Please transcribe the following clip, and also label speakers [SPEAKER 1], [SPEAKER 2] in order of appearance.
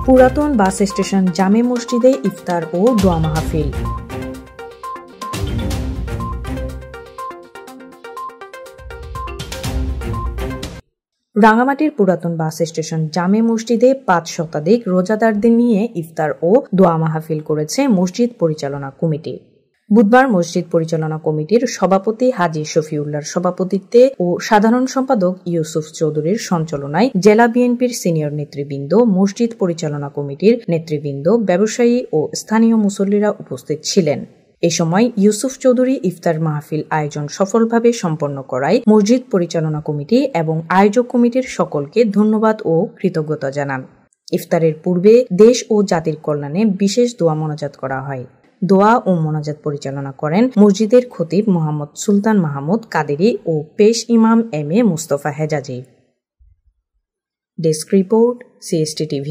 [SPEAKER 1] পুরাতন bus station জামে মসজিদে ইফতার ও দোয়া মাহফিল। রাঙামাটির পুরাতন বাস স্টেশন জামে মসজিদে ৫ শতাধিক রোজাদারদের নিয়ে ইফতার ও দোয়া মাহফিল করেছে মসজিদ পরিচালনা কমিটি। বুধবার মসজিদ পরিচালনা কমিটির সভাপতি হাজী শফিউল্লাহর সভাপতিত্বে ও সাধারণ সম্পাদক ইউসুফ চৌধুরীর সঞ্চালনায় জেলা বিএনপির সিনিয়র নেতৃবৃন্দ, মসজিদ পরিচালনা কমিটির নেতৃবৃন্দ, ব্যবসায়ী ও স্থানীয় মুসল্লিরা উপস্থিত ছিলেন। এ সময় ইউসুফ চৌধুরী ইফতার মাহফিল আয়োজন সফলভাবে সম্পন্ন করায় মসজিদ পরিচালনা কমিটি এবং আয়োজক কমিটির সকলকে ধন্যবাদ ও কৃতজ্ঞতা জানান। ইফতারের পূর্বে দেশ ও জাতির কল্যাণে বিশেষ দোয়া মোনাজাত করা হয়। দোয়া ও মোনাজাত পরিচালনা করেন মসজিদের খতিব মোহাম্মদ সুলতান মাহমুদ কাদেরী ও পেশ ইমাম M A Mustafa Hejazi. Desk report, CST TV।